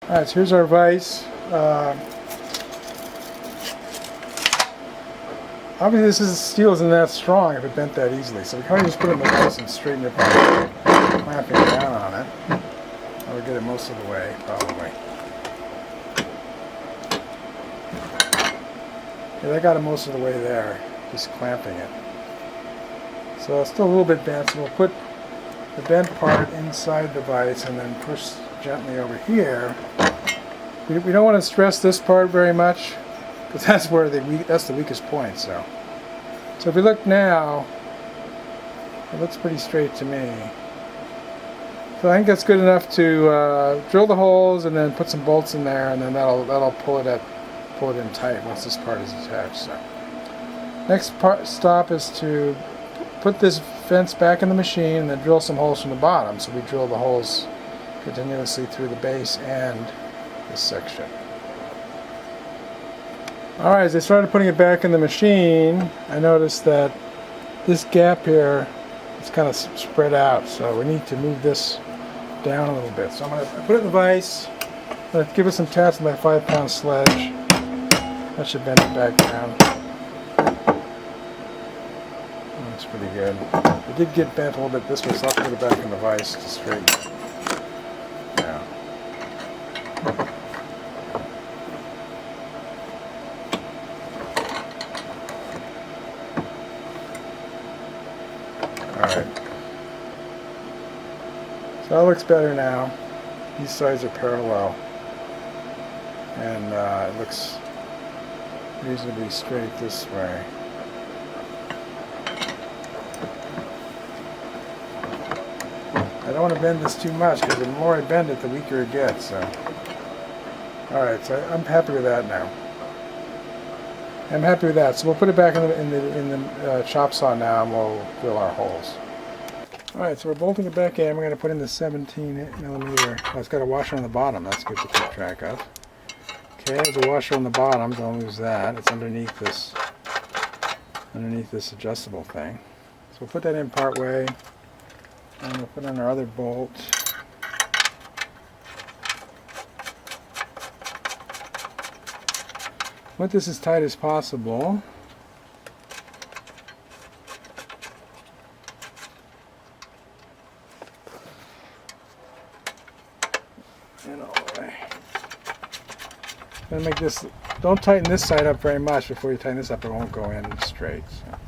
Alright, so here's our vise. Obviously this steel isn't that strong if it bent that easily, so we kind of just put it in the vise and straighten it by clamping down on it. That would get it most of the way, probably. Yeah, that got it most of the way there, just clamping it. So it's still a little bit bent, so we'll put the bent part inside the vise and then push gently over here. We don't want to stress this part very much, because that's where that's the weakest point. So if we look now, it looks pretty straight to me. So I think that's good enough to drill the holes and then put some bolts in there, and then that'll pull it in tight once this part is attached. So next stop is to put this fence back in the machine and then drill some holes from the bottom. So we drill the holes continuously through the base and this section. Alright, as I started putting it back in the machine, I noticed that this gap here is kind of spread out, so we need to move this down a little bit. So I'm going to put it in the vise, I'm going to give it some taps with my 5-pound sledge. That should bend it back down. Looks pretty good. It did get bent a little bit this way, so I'll put it back in the vise to straighten it. Yeah. Alright. So that looks better now. These sides are parallel. And it looks reasonably straight this way. I don't want to bend this too much, because the more I bend it, the weaker it gets. So, alright, so I'm happy with that now. I'm happy with that. So we'll put it back in the chop saw now, and we'll drill our holes. Alright, so we're bolting it back in. We're going to put in the 17mm. Oh, it's got a washer on the bottom. That's good to keep track of. Okay, there's a washer on the bottom. Don't lose that. It's underneath this adjustable thing. So we'll put that in part way. And we'll put on our other bolt. Put this as tight as possible. And all the way. Gonna make this. Don't tighten this side up very much. Before you tighten this up, it won't go in straight. So.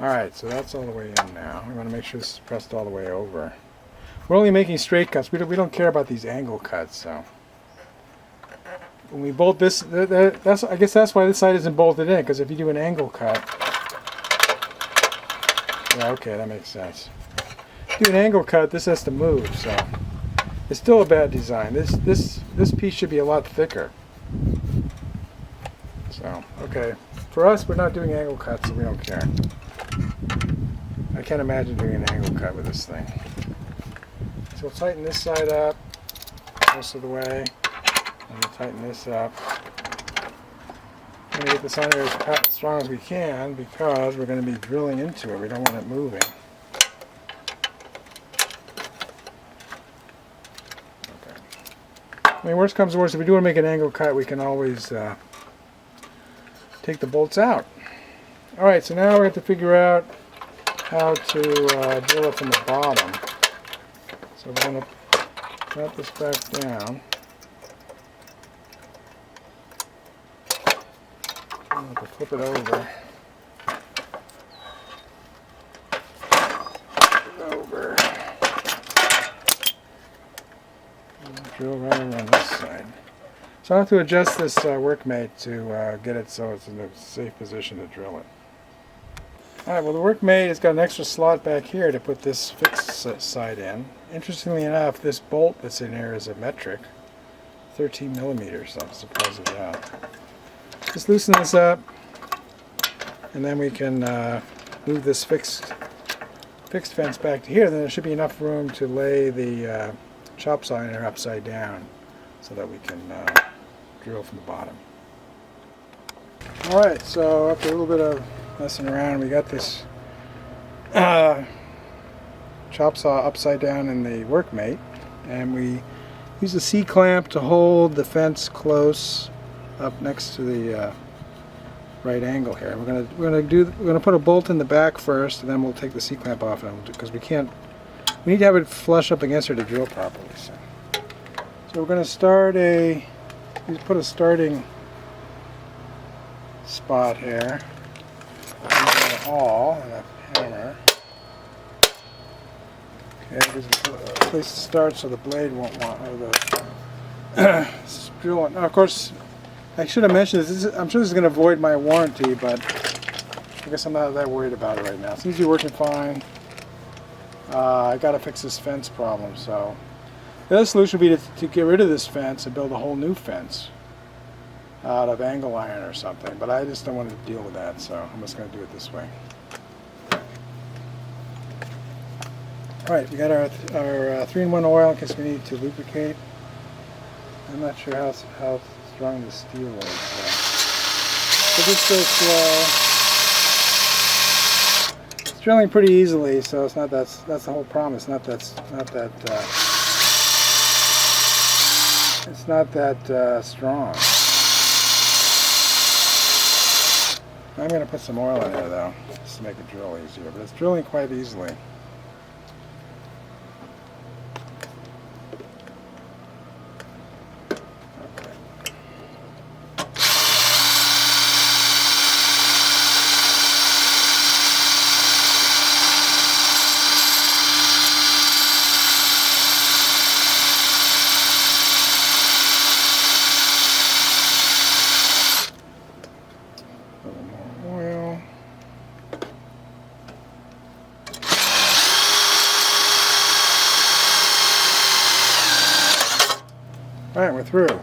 Alright, so that's all the way in now. We want to make sure this is pressed all the way over. We're only making straight cuts. We don't care about these angle cuts. So when we bolt this, I guess that's why this side isn't bolted in, because if you do an angle cut, yeah, okay, that makes sense. If you do an angle cut, this has to move. So it's still a bad design. This piece should be a lot thicker. So okay, for us, we're not doing angle cuts, so we don't care. I can't imagine doing an angle cut with this thing. So we'll tighten this side up most of the way, and we'll tighten this up. We're going to get this on here as strong as we can, because we're going to be drilling into it. We don't want it moving. Okay. I mean, worst comes to worst, if we do want to make an angle cut, we can always take the bolts out. Alright, so now we have to figure out how to drill it from the bottom. So we're going to cut this back down. I'm going to flip it over. And drill right around this side. So I have to adjust this workmate to get it so it's in a safe position to drill it. Alright, well the workmate has got an extra slot back here to put this fixed side in. Interestingly enough, this bolt that's in here is a metric, 13mm, so I'm surprised at that. Just loosen this up, and then we can move this fixed fence back to here. Then there should be enough room to lay the chop saw in here upside down, so that we can drill from the bottom. Alright, so after a little bit of messing around, we got this chop saw upside down in the workmate, and we use the C-clamp to hold the fence close up next to the right angle here. We're gonna put a bolt in the back first, and then we'll take the C-clamp off, because we need to have it flush up against her to drill properly. So we're gonna put a starting spot here. And a awl and a hammer. Okay, gives us a place to start so the blade won't want, or the drill. Now, of course, I should have mentioned this. I'm sure this is going to void my warranty, but I guess I'm not that worried about it right now. It seems to be working fine. I got to fix this fence problem. So the other solution would be to get rid of this fence and build a whole new fence out of angle iron or something. But I just don't want to deal with that, so I'm just going to do it this way. Alright, we got our 3-in-1 oil in case we need to lubricate. I'm not sure how strong the steel is. So just go slow. It's drilling pretty easily, so it's not that's the whole problem. It's not that strong. I'm going to put some oil in there though, just to make it drill easier. But it's drilling quite easily. Alright, we're through.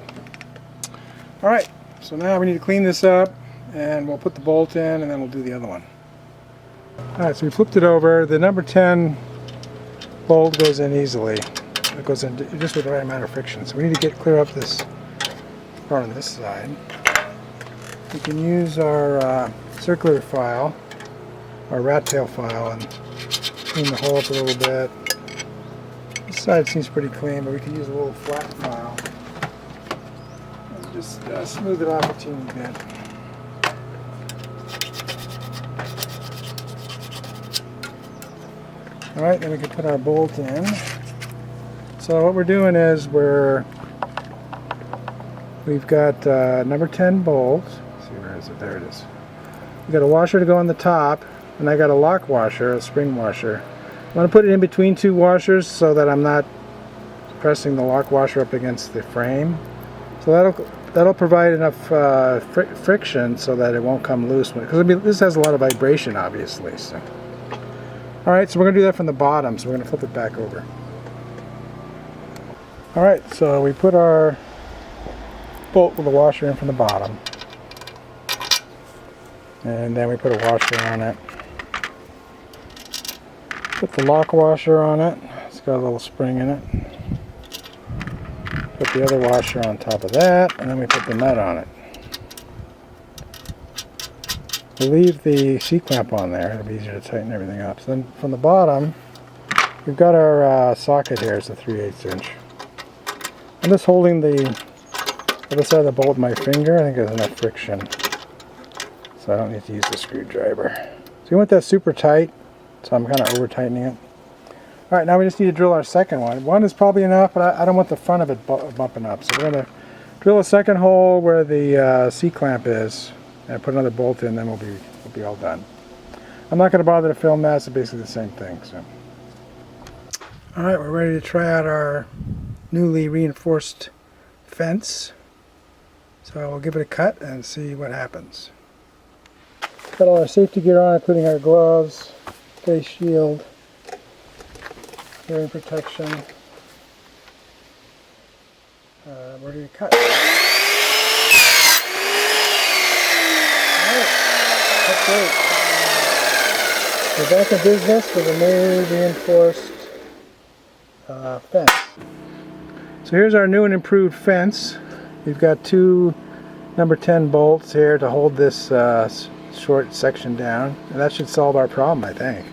Alright, so now we need to clean this up, and we'll put the bolt in, and then we'll do the other one. Alright, so we flipped it over. The number 10 bolt goes in easily. It goes in just with the right amount of friction. So we need to clear up this part on this side. We can use our circular file, our rat tail file, and clean the hole up a little bit. This side seems pretty clean, but we can use a little flat file. Just smooth it off a teeny bit. Alright, then we can put our bolt in. So what we're doing is we've got number 10 bolt. Let's see, where is it? There it is. We've got a washer to go on the top, and I got a lock washer, a spring washer. I want to put it in between two washers so that I'm not pressing the lock washer up against the frame. So that'll provide enough friction so that it won't come loose, because this has a lot of vibration, obviously. So. Alright, so we're going to do that from the bottom, so we're going to flip it back over. Alright, so we put our bolt with the washer in from the bottom, and then we put a washer on it. Put the lock washer on it. It's got a little spring in it. Put the other washer on top of that, and then we put the nut on it. We leave the C-clamp on there. It'll be easier to tighten everything up. So then from the bottom, we've got our socket here. It's a 3/8 inch. I'm just holding the other side of the bolt with my finger. I think there's enough friction, so I don't need to use the screwdriver. So you want that super tight, so I'm kind of over tightening it. Alright, now we just need to drill our second one. One is probably enough, but I don't want the front of it bumping up. So we're going to drill a second hole where the C-clamp is, and put another bolt in, then we'll be all done. I'm not going to bother to film that, it's basically the same thing. So. Alright, we're ready to try out our newly reinforced fence. So we'll give it a cut and see what happens. Got all our safety gear on, including our gloves, face shield, hearing protection. We're going to cut. Alright, that's great. We're back in business with a new reinforced fence. So here's our new and improved fence. We've got two number 10 bolts here to hold this short section down, and that should solve our problem, I think.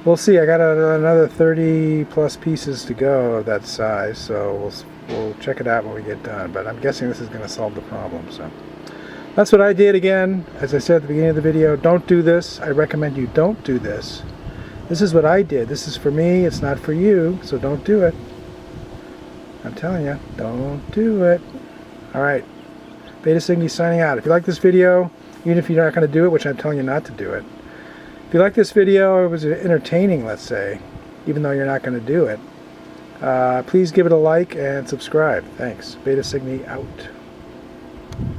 we'll see. I got another 30 plus pieces to go of that size, so we'll check it out when we get done. But I'm guessing this is going to solve the problem. So that's what I did. Again, as I said at the beginning of the video, don't do this. I recommend you don't do this. This is what I did. This is for me. It's not for you, so don't do it. I'm telling you, don't do it. All right, Beta Cygni signing out. If you like this video, even if you're not going to do it, which I'm telling you not to do it, if you like this video, it was entertaining, let's say, even though you're not going to do it, please give it a like and subscribe. Thanks. Beta Cygni out.